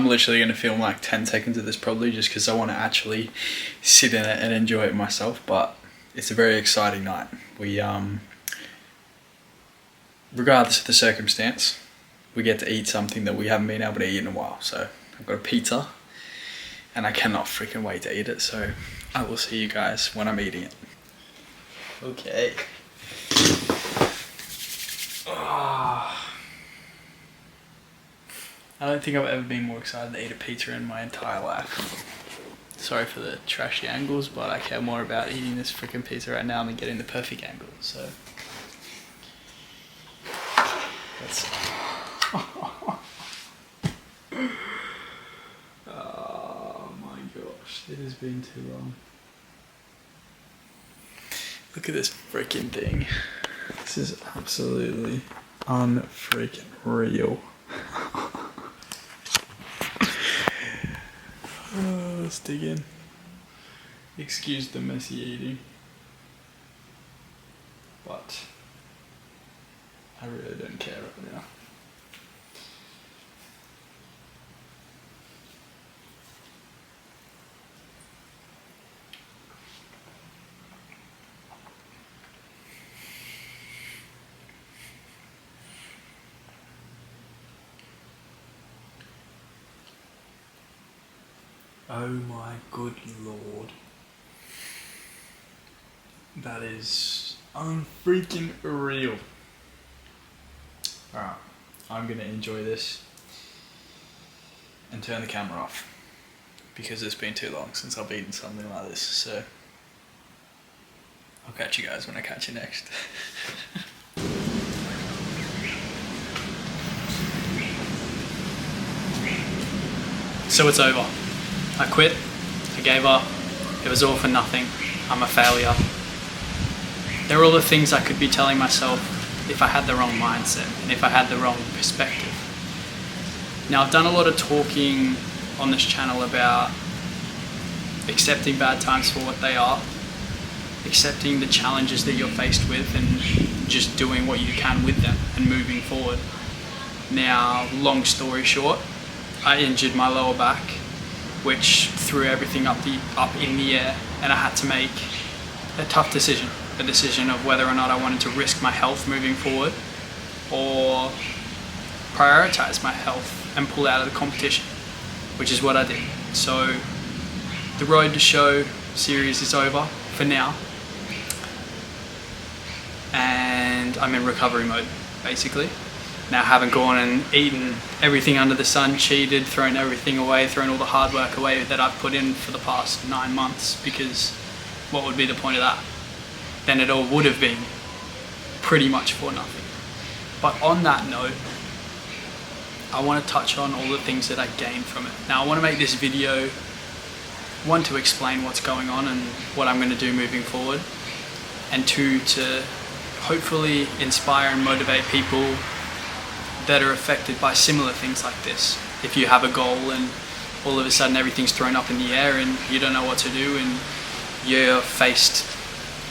I'm literally going to film like 10 seconds of this probably, just because I want to actually sit in it and enjoy it myself. But it's a very exciting night. We regardless of the circumstance, we get to eat something that we haven't been able to eat in a while. So I've got a pizza and I cannot freaking wait to eat it. So I will see you guys when I'm eating it. Okay. I don't think I've ever been more excited to eat a pizza in my entire life. Sorry for the trashy angles, but I care more about eating this freaking pizza right now than getting the perfect angle. So let's oh my gosh, it has been too long. Look at this freaking thing. This is absolutely unfreaking real. Let's dig in. Excuse the messy eating, but I really don't care right now. Oh my good lord. That is unfreaking real. Alright, I'm gonna enjoy this and turn the camera off because it's been too long since I've eaten something like this. So I'll catch you guys when I catch you next. So it's over. I quit, I gave up, it was all for nothing, I'm a failure. There are all the things I could be telling myself if I had the wrong mindset and if I had the wrong perspective. Now I've done a lot of talking on this channel about accepting bad times for what they are, accepting the challenges that you're faced with and just doing what you can with them and moving forward. Now, long story short, I injured my lower back, which threw everything up in the air, and I had to make a tough decision. A decision of whether or not I wanted to risk my health moving forward or prioritize my health and pull out of the competition, which is what I did. So the Road to Show series is over for now, and I'm in recovery mode basically. Now I haven't gone and eaten everything under the sun, cheated, thrown everything away, thrown all the hard work away that I've put in for the past 9 months, because what would be the point of that? Then it all would have been pretty much for nothing. But on that note, I want to touch on all the things that I gained from it. Now I want to make this video, one, to explain what's going on and what I'm going to do moving forward, and two, to hopefully inspire and motivate people that are affected by similar things like this. If you have a goal and all of a sudden everything's thrown up in the air and you don't know what to do and you're faced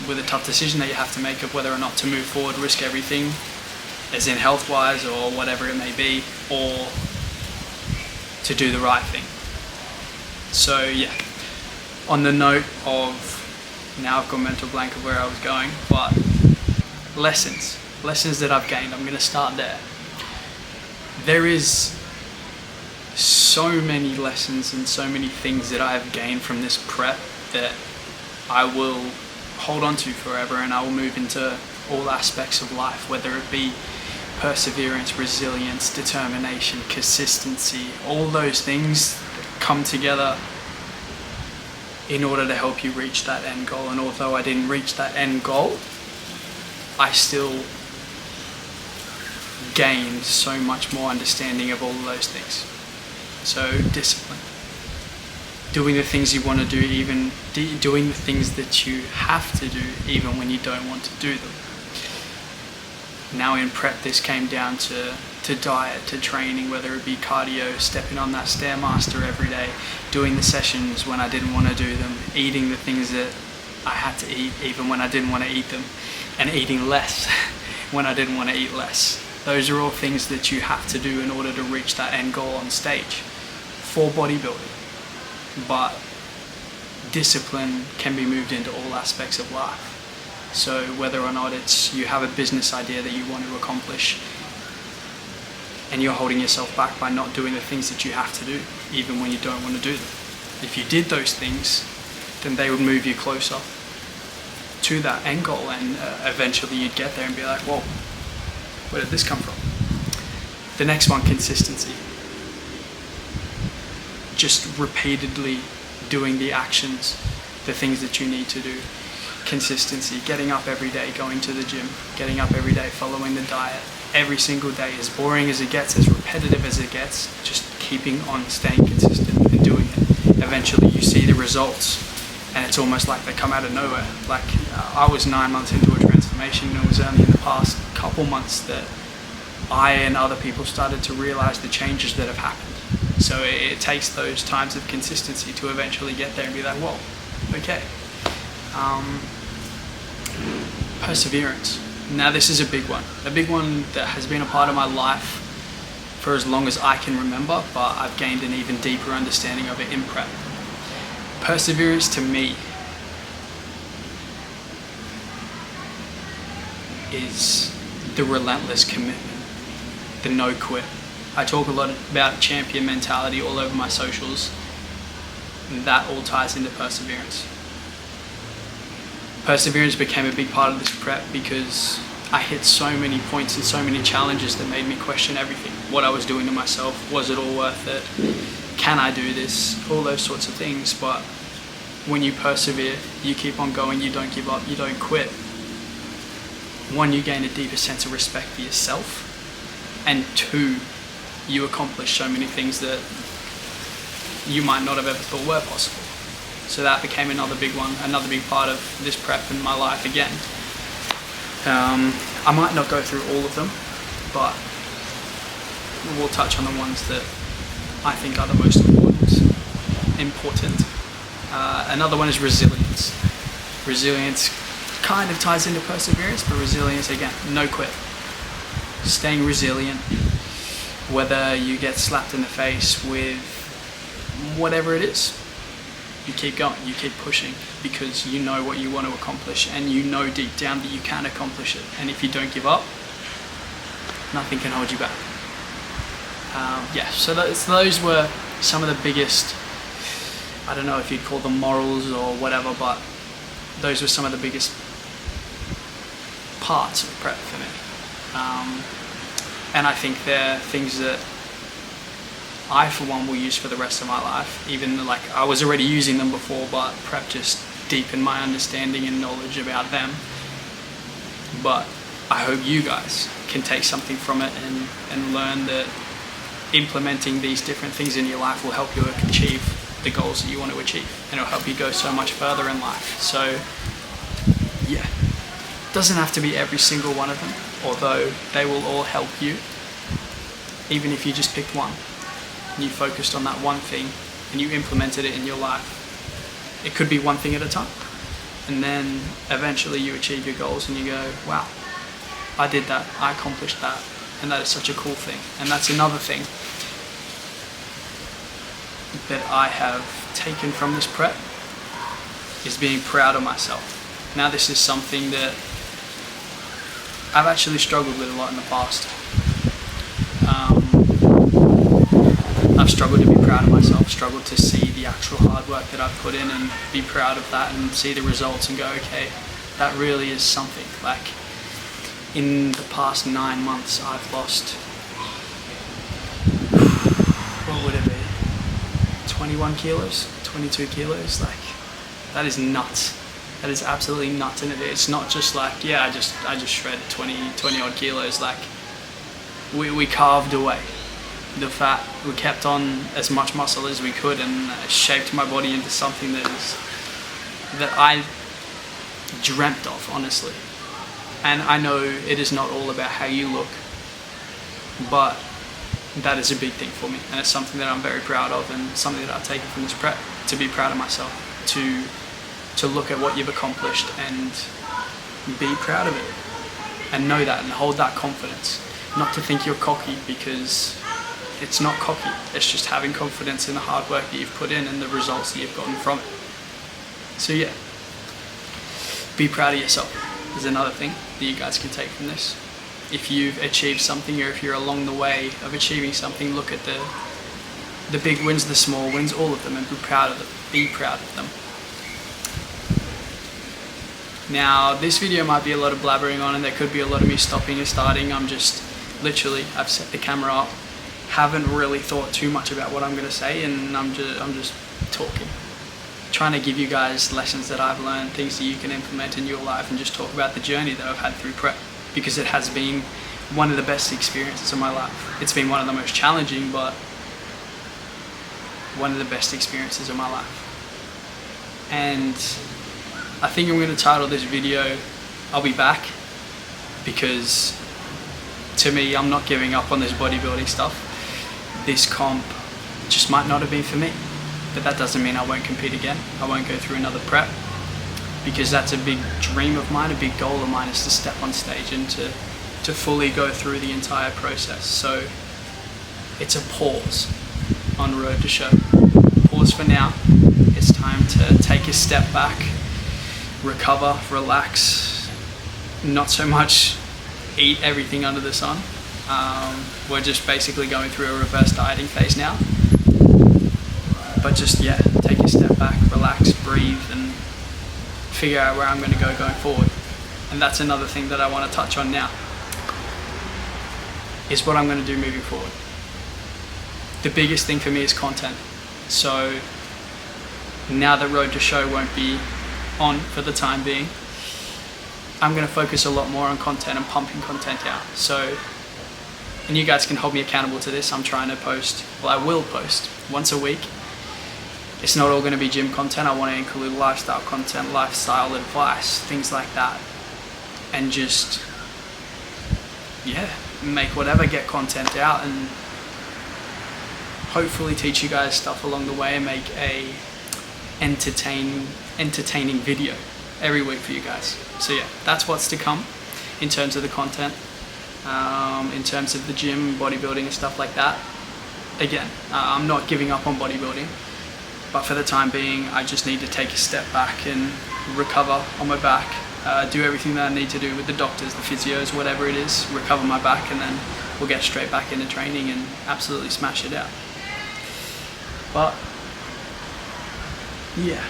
with a tough decision that you have to make of whether or not to move forward, risk everything, as in health-wise or whatever it may be, or to do the right thing. So yeah, on the note of, now I've got mental blank of where I was going, but lessons that I've gained, I'm going to start there. There is so many lessons and so many things that I have gained from this prep that I will hold on to forever, and I will move into all aspects of life, whether it be perseverance, resilience, determination, consistency. All those things come together in order to help you reach that end goal. And although I didn't reach that end goal, I still gained so much more understanding of all of those things. So discipline, doing the things you want to do, even doing the things that you have to do even when you don't want to do them. Now in prep, this came down to diet, to training, whether it be cardio, stepping on that Stairmaster every day, doing the sessions when I didn't want to do them, eating the things that I had to eat even when I didn't want to eat them, and eating less when I didn't want to eat less. Those are all things that you have to do in order to reach that end goal on stage. for bodybuilding, but discipline can be moved into all aspects of life. So whether or not it's you have a business idea that you want to accomplish and you're holding yourself back by not doing the things that you have to do, even when you don't want to do them. If you did those things, then they would move you closer to that end goal, and eventually you'd get there and be like, whoa, where did this come from? The next one, consistency. Just repeatedly doing the actions, the things that you need to do. Consistency, getting up every day, going to the gym, getting up every day, following the diet, every single day, as boring as it gets, as repetitive as it gets, just keeping on staying consistent and doing it. Eventually you see the results, and it's almost like they come out of nowhere. Like I was 9 months into a transformation, and it was only in the past couple months that I and other people started to realize the changes that have happened. So it takes those times of consistency to eventually get there and be like, whoa, okay. Perseverance. Now this is a big one that has been a part of my life for as long as I can remember, but I've gained an even deeper understanding of it in prep. Perseverance to me is the relentless commitment, the no quit. I talk a lot about champion mentality all over my socials, and that all ties into perseverance. Perseverance became a big part of this prep because I hit so many points and so many challenges that made me question everything. What I was doing to myself, was it all worth it? Can I do this? All those sorts of things. But when you persevere, you keep on going, you don't give up, you don't quit. One, you gain a deeper sense of respect for yourself. And two, you accomplish so many things that you might not have ever thought were possible. So that became another big one, another big part of this prep in my life again. I might not go through all of them, but we'll touch on the ones that I think are the most important. Another one is resilience. Resilience kind of ties into perseverance, but resilience, again, no quit. Staying resilient, whether you get slapped in the face with whatever it is, you keep going, you keep pushing, because you know what you want to accomplish, and you know deep down that you can accomplish it. And if you don't give up, nothing can hold you back. So those were some of the biggest, I don't know if you'd call them morals or whatever, but those were some of the biggest parts of prep for me. And I think they're things that I, for one, will use for the rest of my life. Even like I was already using them before, but prep just deepened my understanding and knowledge about them. But I hope you guys can take something from it and learn that implementing these different things in your life will help you achieve the goals that you want to achieve, and it'll help you go so much further in life. So yeah, doesn't have to be every single one of them, although they will all help you. Even if you just picked one, and you focused on that one thing and you implemented it in your life, it could be one thing at a time, and then eventually you achieve your goals and you go, wow, I did that, I accomplished that, and that is such a cool thing. And that's another thing that I have taken from this prep, is being proud of myself. Now this is something that I've actually struggled with a lot in the past. I've struggled to be proud of myself, struggled to see the actual hard work that I've put in and be proud of that and see the results and go, okay, that really is something. Like in the past 9 months, I've lost, what would it be, 21 kilos, 22 kilos, like that is nuts. That is absolutely nuts. And it's not just like, yeah, I just shredded 20 odd kilos. Like we carved away the fat, we kept on as much muscle as we could, and shaped my body into something that I dreamt of, honestly. And I know it is not all about how you look, but that is a big thing for me, and it's something that I'm very proud of, and something that I've taken from this prep, to be proud of myself, to look at what you've accomplished and be proud of it, and know that and hold that confidence. Not to think you're cocky, because It's not cocky. It's just having confidence in the hard work that you've put in and the results that you've gotten from it. So yeah, be proud of yourself is another thing that you guys can take from this. If you've achieved something, or if you're along the way of achieving something, look at the big wins, the small wins, all of them, and be proud of them. Be proud of them. Now, this video might be a lot of blabbering on, and there could be a lot of me stopping and starting. I'm just literally, I've set the camera up, haven't really thought too much about what I'm going to say, and I'm just talking. Trying to give you guys lessons that I've learned, things that you can implement in your life, and just talk about the journey that I've had through prep, because it has been one of the best experiences of my life. It's been one of the most challenging, but one of the best experiences of my life. And I think I'm going to title this video, I'll Be Back, because to me, I'm not giving up on this bodybuilding stuff. This comp just might not have been for me, but that doesn't mean I won't compete again. I won't go through another prep, because that's a big dream of mine, a big goal of mine, is to step on stage and to fully go through the entire process. So it's a pause on Road to Show. Pause for now. It's time to take a step back, recover, relax, not so much eat everything under the sun. We're just basically going through a reverse dieting phase now. But just, yeah, take a step back, relax, breathe, and figure out where I'm going to go going forward. And that's another thing that I want to touch on now, is what I'm going to do moving forward. The biggest thing for me is content. So now that Road to Show won't be on for the time being, I'm going to focus a lot more on content and pumping content out. So, and you guys can hold me accountable to this. I'm trying to post, well, I will post once a week. It's not all going to be gym content. I want to include lifestyle content, lifestyle advice, things like that. And just, yeah, make whatever, get content out, and hopefully teach you guys stuff along the way, and make a entertaining video every week for you guys. So yeah, that's what's to come in terms of the content, in terms of the gym, bodybuilding and stuff like that. Again, I'm not giving up on bodybuilding, but for the time being, I just need to take a step back and recover on my back, do everything that I need to do with the doctors, the physios, whatever it is, recover my back, and then we'll get straight back into training and absolutely smash it out. But yeah,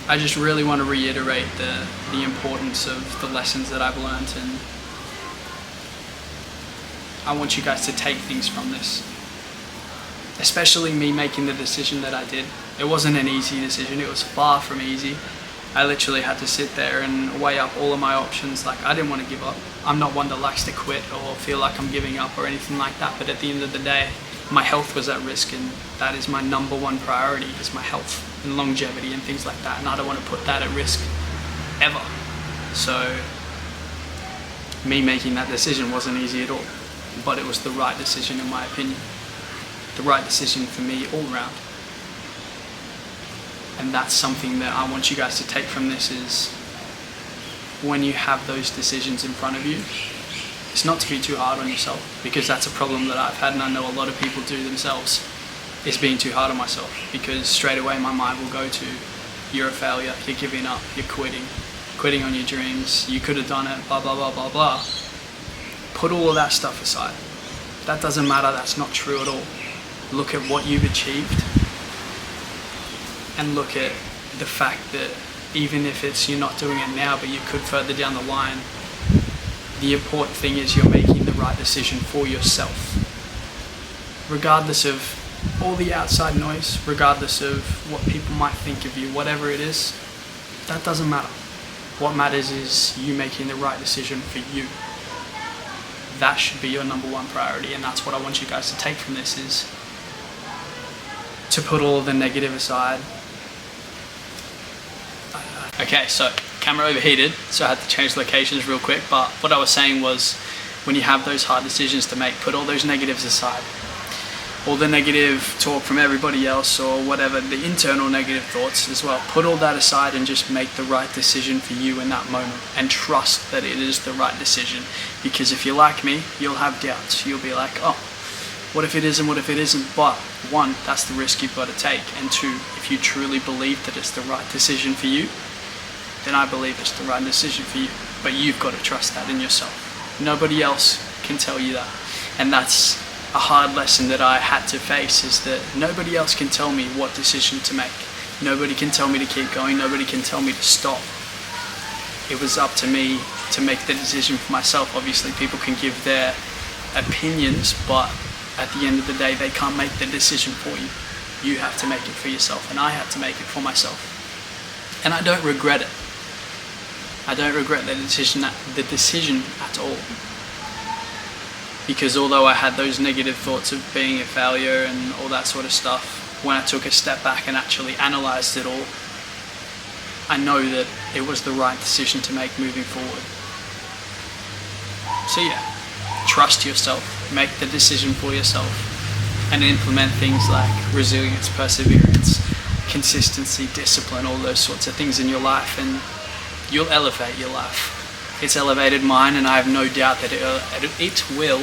I just really want to reiterate the importance of the lessons that I've learned, and I want you guys to take things from this. Especially me making the decision that I did. It wasn't an easy decision, it was far from easy. I literally had to sit there and weigh up all of my options. Like, I didn't want to give up. I'm not one that likes to quit or feel like I'm giving up or anything like that, but at the end of the day, my health was at risk, and that is my number one priority, is my health and longevity and things like that, and I don't want to put that at risk ever. So me making that decision wasn't easy at all, but it was the right decision in my opinion. The right decision for me all around. And that's something that I want you guys to take from this, is when you have those decisions in front of you, it's not to be too hard on yourself, because that's a problem that I've had, and I know a lot of people do themselves, is being too hard on myself, because straight away my mind will go to, you're a failure, you're giving up, you're quitting on your dreams, you could have done it, blah, blah, blah, blah, blah. Put all of that stuff aside. That doesn't matter, that's not true at all. Look at what you've achieved, and look at the fact that even if it's you're not doing it now, but you could further down the line, the important thing is you're making the right decision for yourself. Regardless of all the outside noise, regardless of what people might think of you, whatever it is, that doesn't matter. What matters is you making the right decision for you. That should be your number one priority, and that's what I want you guys to take from this, is to put all of the negative aside. Okay, so camera overheated, so I had to change locations real quick, but what I was saying was, when you have those hard decisions to make, put all those negatives aside. All the negative talk from everybody else, or whatever, the internal negative thoughts as well. Put all that aside and just make the right decision for you in that moment, and trust that it is the right decision. Because if you're like me, you'll have doubts. You'll be like, oh, what if it isn't, what if it isn't? But one, that's the risk you've got to take. And two, if you truly believe that it's the right decision for you, then I believe it's the right decision for you. But you've got to trust that in yourself. Nobody else can tell you that. And that's a hard lesson that I had to face, is that nobody else can tell me what decision to make. Nobody can tell me to keep going. Nobody can tell me to stop. It was up to me to make the decision for myself. Obviously, people can give their opinions, but at the end of the day, they can't make the decision for you. You have to make it for yourself, and I had to make it for myself. And I don't regret it. I don't regret the decision at all. Because although I had those negative thoughts of being a failure and all that sort of stuff, when I took a step back and actually analysed it all, I know that it was the right decision to make moving forward. So yeah, trust yourself, make the decision for yourself, and implement things like resilience, perseverance, consistency, discipline, all those sorts of things in your life, and you'll elevate your life. It's elevated mine, and I have no doubt that it will,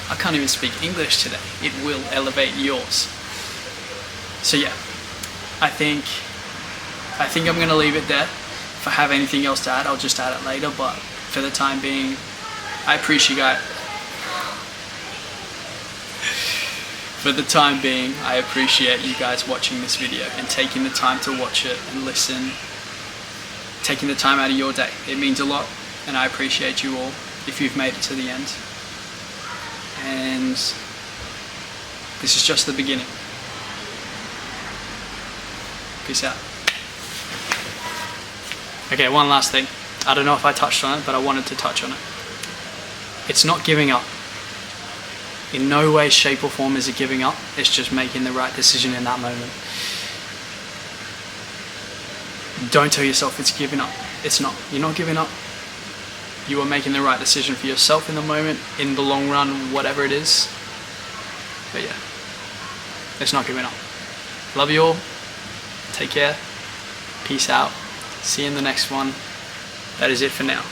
I can't even speak English today, it will elevate yours. So yeah, I think I'm going to leave it there. If I have anything else to add, I'll just add it later, but for the time being, I appreciate you guys watching this video and taking the time to watch it and listen, taking the time out of your day. It means a lot, and I appreciate you all if you've made it to the end. And this is just the beginning. Peace out. Okay, one last thing. I don't know if I touched on it, but I wanted to touch on it. It's not giving up. In no way, shape or form is it giving up. It's just making the right decision in that moment. Don't tell yourself it's giving up. It's not. You're not giving up. You are making the right decision for yourself in the moment, in the long run, whatever it is. But yeah, it's not giving up. Love you all. Take care. Peace out. See you in the next one. That is it for now.